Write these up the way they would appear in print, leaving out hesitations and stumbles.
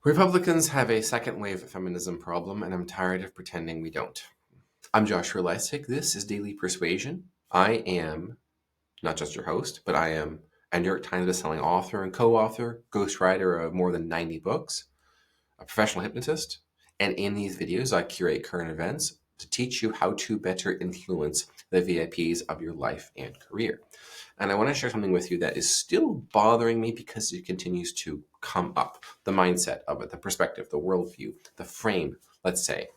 Republicans have a second wave feminism problem, and I'm tired of pretending we don't. I'm Joshua Lisec. This is Daily Persuasion. I am not just your host, but I am a New York Times bestselling author and co-author, ghostwriter of more than 90 books, a professional hypnotist, and in these videos I curate current events to teach you how to better influence the VIPs of your life and career. And I want to share something with you that is still bothering me because it continues to come up. The mindset of it, the perspective, the worldview, the frame, let's say.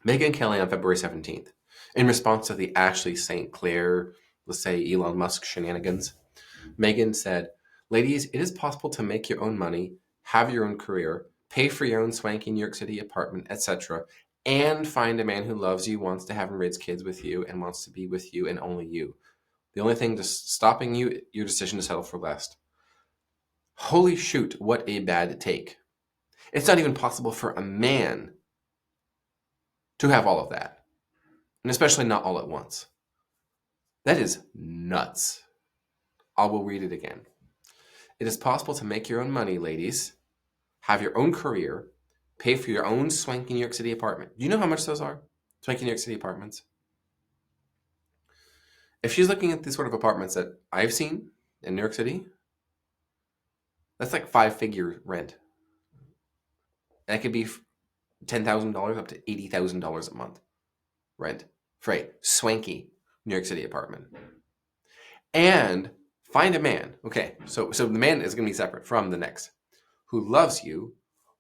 Megyn Kelly on February 17th, in response to the Ashley St. Clair, let's say Elon Musk shenanigans, Megyn said, "Ladies, it is possible to make your own money, have your own career, pay for your own swanky New York City apartment, etc., and find a man who loves you, wants to have and raise kids with you, and wants to be with you and only you. The only thing just stopping you, your decision to settle for less." Holy shoot, what a bad take. It's not even possible for a man to have all of that, and especially not all at once. That is nuts. I will read it again. It is possible to make your own money, ladies, have your own career, pay for your own swanky New York City apartment. Do you know how much those are? Swanky New York City apartments. If she's looking at these sort of apartments that I've seen in New York City, that's like 5-figure rent. That could be $10,000 up to $80,000 a month rent for a swanky New York City apartment. And find a man. Okay, so the man is going to be separate from the next, who loves you,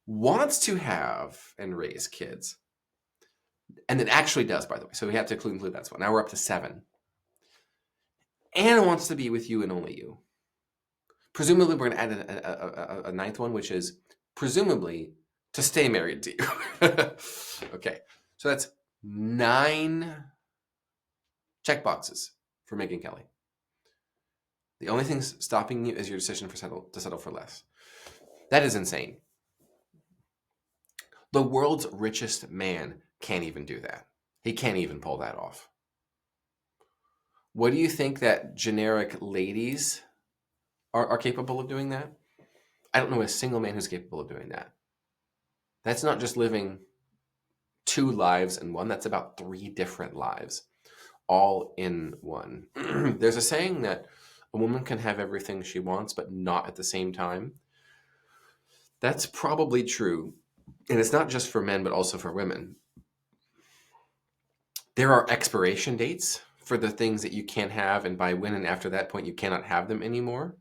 wants to have and raise kids, and that actually does, by the way. So we have to include that one. Now we're up to 7. And wants to be with you and only you. Presumably, we're going to add a ninth one, which is presumably to stay married to you. Okay, so that's 9 checkboxes for Megyn Kelly. The only thing stopping you is your decision to settle for less. That is insane. The world's richest man can't even do that. He can't even pull that off. What do you think that generic ladies are capable of doing that? I don't know a single man who's capable of doing that. That's not just living 2 lives in one. That's about 3 different lives, all in one. There's a saying that a woman can have everything she wants, but not at the same time. That's probably true. And it's not just for men, but also for women. There are expiration dates for the things that you can't have, and by when and after that point, you cannot have them anymore.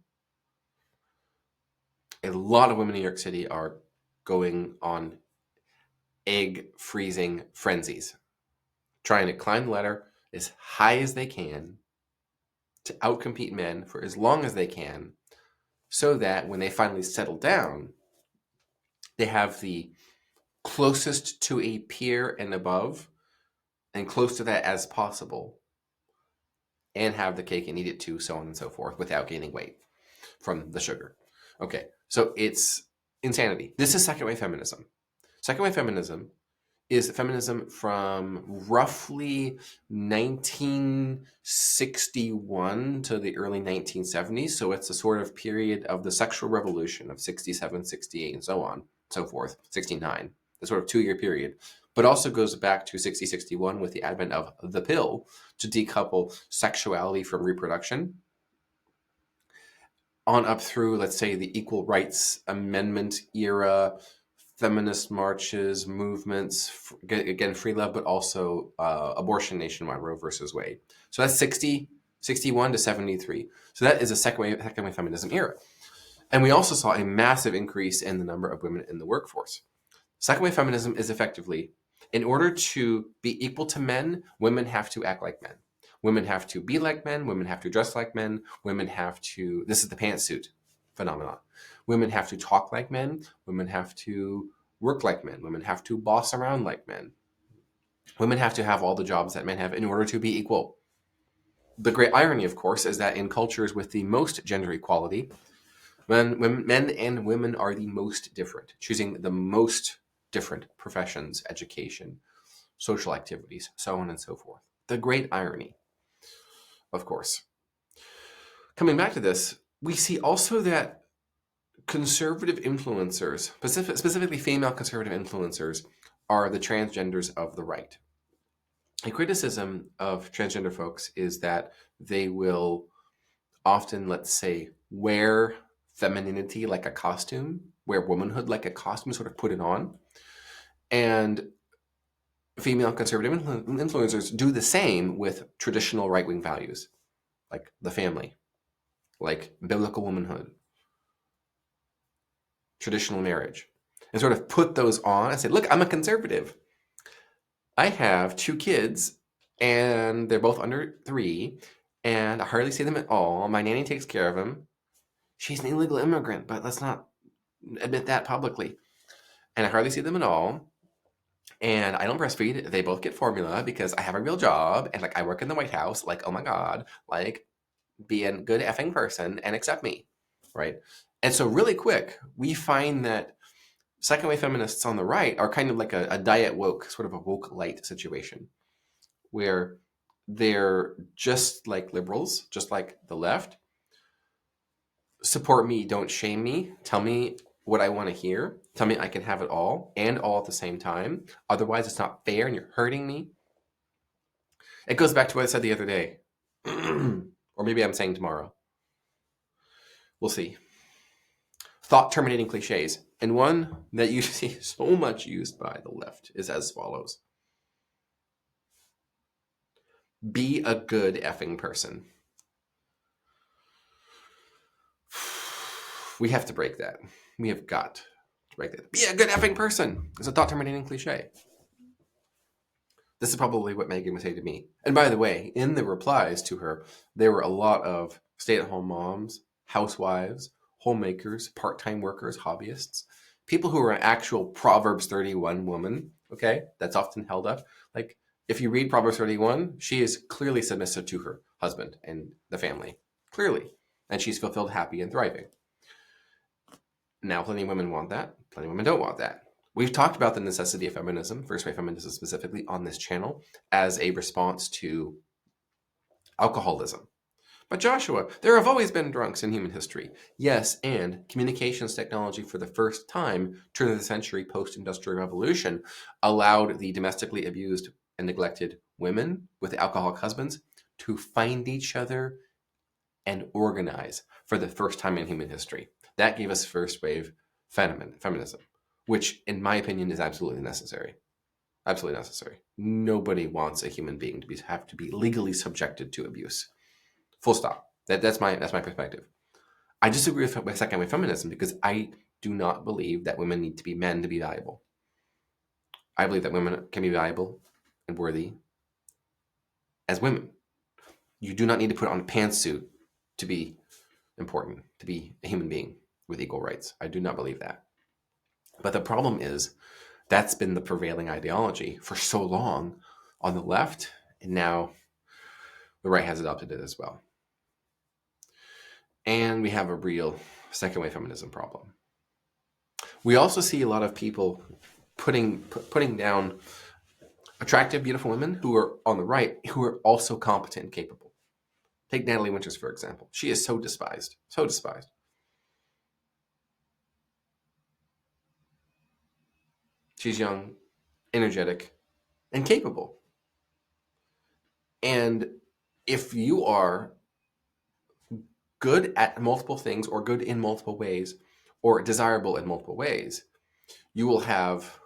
A lot of women in New York City are going on egg freezing frenzies, trying to climb the ladder as high as they can to outcompete men for as long as they can, so that when they finally settle down, they have the closest to a peer and above, and close to that as possible, and have the cake and eat it too, so on and so forth, without gaining weight from the sugar. Okay, so it's insanity. This is second wave feminism. Second wave feminism is feminism from roughly 1961 to the early 1970s. So it's a sort of period of the sexual revolution of 67, 68, and so on, so forth, 69, the sort of 2-year period. But also goes back to 60, 61 with the advent of the pill to decouple sexuality from reproduction, on up through, let's say, the Equal Rights Amendment era, feminist marches, movements, again, free love, but also abortion nationwide, Roe versus Wade. So that's 61 to 73. So that is a second wave feminism era. And we also saw a massive increase in the number of women in the workforce. Second wave feminism is effectively, in order to be equal to men, women have to act like men. Women have to be like men. Women have to dress like men. Women have to, this is the pantsuit phenomenon. Women have to talk like men. Women have to work like men. Women have to boss around like men. Women have to have all the jobs that men have in order to be equal. The great irony, of course, is that in cultures with the most gender equality, men and women are the most different, choosing the most different professions, education, social activities, so on and so forth. The great irony, of course. Coming back to this, we see also that conservative influencers, specifically female conservative influencers, are the transgenders of the right. A criticism of transgender folks is that they will often, let's say, wear femininity like a costume, wear womanhood like a costume, sort of put it on. And female conservative influencers do the same with traditional right-wing values, like the family, like biblical womanhood, traditional marriage, and sort of put those on and say, look, I'm a conservative. I have 2 kids, and they're both under 3, and I hardly see them at all. My nanny takes care of them. She's an illegal immigrant, but let's not admit that publicly. And I hardly see them at all. And I don't breastfeed. They both get formula because I have a real job, and like I work in the White House. Like, oh my God, like be a good effing person and accept me, right? And so really quick, we find that second wave feminists on the right are kind of like a diet woke, sort of a woke light situation, where they're just like liberals, just like the left. Support me, don't shame me. Tell me what I want to hear. Tell me I can have it all and all at the same time. Otherwise, it's not fair and you're hurting me. It goes back to what I said the other day. Or maybe I'm saying tomorrow. We'll see. Thought terminating cliches. And one that you see so much used by the left is as follows: be a good effing person. We have to break that. We have got to break that. Be a good effing person. It's a thought terminating cliche. This is probably what Megyn would say to me. And by the way, in the replies to her, there were a lot of stay-at-home moms, housewives, homemakers, part-time workers, hobbyists, people who are an actual Proverbs 31 woman, okay? That's often held up. Like, if you read Proverbs 31, she is clearly submissive to her husband and the family. Clearly. And she's fulfilled, happy, and thriving. Now, plenty of women want that. Plenty of women don't want that. We've talked about the necessity of feminism, first-wave feminism specifically, on this channel as a response to alcoholism. But Joshua, there have always been drunks in human history. Yes, and communications technology for the first time, turn of the century, post-industrial revolution, allowed the domestically abused and neglected women with alcoholic husbands to find each other and organize for the first time in human history. That gave us first-wave feminism, which, in my opinion, is absolutely necessary. Absolutely necessary. Nobody wants a human being to have to be legally subjected to abuse. Full stop. That's my perspective. I disagree with second wave feminism because I do not believe that women need to be men to be valuable. I believe that women can be valuable and worthy as women. You do not need to put on a pantsuit to be important, to be a human being with equal rights. I do not believe that. But the problem is that's been the prevailing ideology for so long on the left, and now the right has adopted it as well. And we have a real second wave feminism problem. We also see a lot of people putting down attractive, beautiful women who are on the right, who are also competent and capable. Take Natalie Winters, for example. She is so despised. So despised. She's young, energetic, and capable. And if you are good at multiple things, or good in multiple ways, or desirable in multiple ways, you will have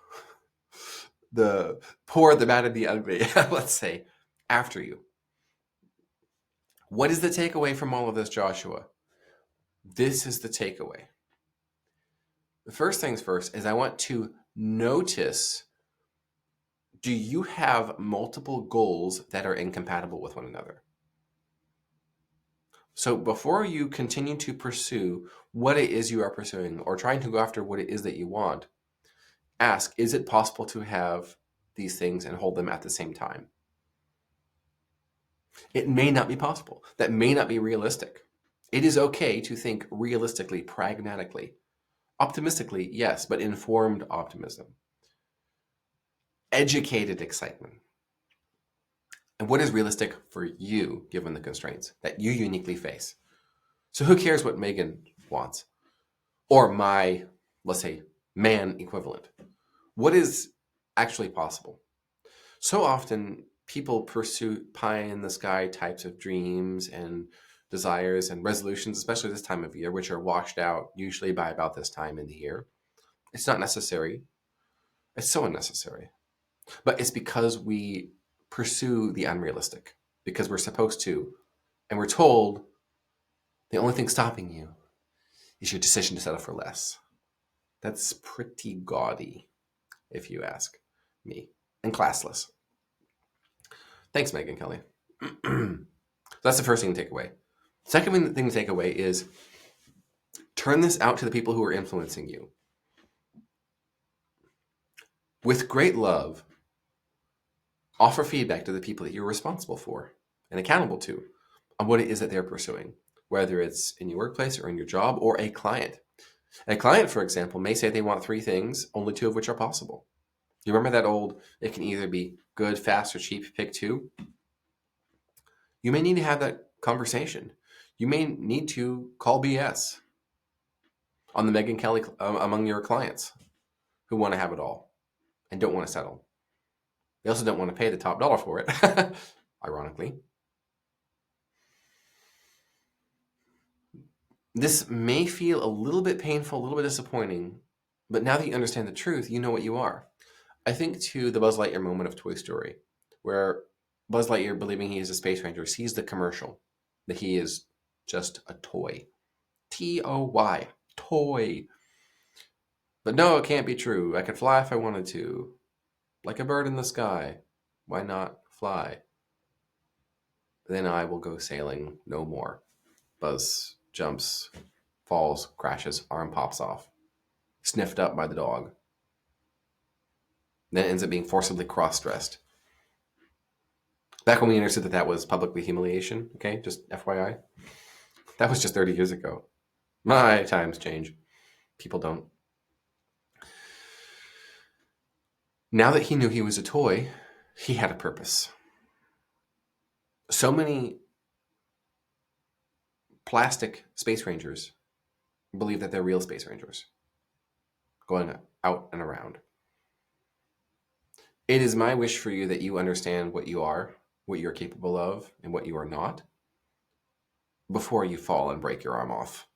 the poor, the bad, and the ugly, let's say, after you. What is the takeaway from all of this, Joshua? This is the takeaway. The first things first is I want to notice, do you have multiple goals that are incompatible with one another? So before you continue to pursue what it is you are pursuing, or trying to go after what it is that you want, ask, is it possible to have these things and hold them at the same time? It may not be possible. That may not be realistic. It is okay to think realistically, pragmatically. Optimistically, yes, but informed optimism. Educated excitement. And what is realistic for you, given the constraints that you uniquely face? So who cares what Megyn wants? or my, let's say, man equivalent. What is actually possible? So often people pursue pie in the sky types of dreams and desires and resolutions, especially this time of year, which are washed out usually by about this time in the year. It's not necessary. It's so unnecessary. But it's because we pursue the unrealistic, because we're supposed to, and we're told the only thing stopping you is your decision to settle for less. That's pretty gaudy, if you ask me, and classless. Thanks, Megyn Kelly. So that's the first thing to take away. Second thing to take away is turn this out to the people who are influencing you. With great love, offer feedback to the people that you're responsible for and accountable to on what it is that they're pursuing, whether it's in your workplace or in your job or a client. A client, for example, may say they want 3 things, only 2 of which are possible. You remember that old, it can either be good, fast, or cheap, pick 2? You may need to have that conversation. You may need to call BS on the Megyn Kelly among your clients who want to have it all and don't want to settle. They also don't want to pay the top dollar for it, ironically. This may feel a little bit painful, a little bit disappointing, but now that you understand the truth, you know what you are. I think to the Buzz Lightyear moment of Toy Story, where Buzz Lightyear, believing he is a space ranger, sees the commercial that he is just a toy. T-O-Y, toy. But no, it can't be true. I could fly if I wanted to. Like a bird in the sky. Why not fly? Then I will go sailing no more. Buzz jumps, falls, crashes, arm pops off. Sniffed up by the dog. Then ends up being forcibly cross-dressed. Back when we understood that that was publicly humiliation, okay, just FYI. That was just 30 years ago. My times change. People don't. Now that he knew he was a toy, he had a purpose. So many plastic space rangers believe that they're real space rangers going out and around. It is my wish for you that you understand what you are, what you're capable of, and what you are not before you fall and break your arm off.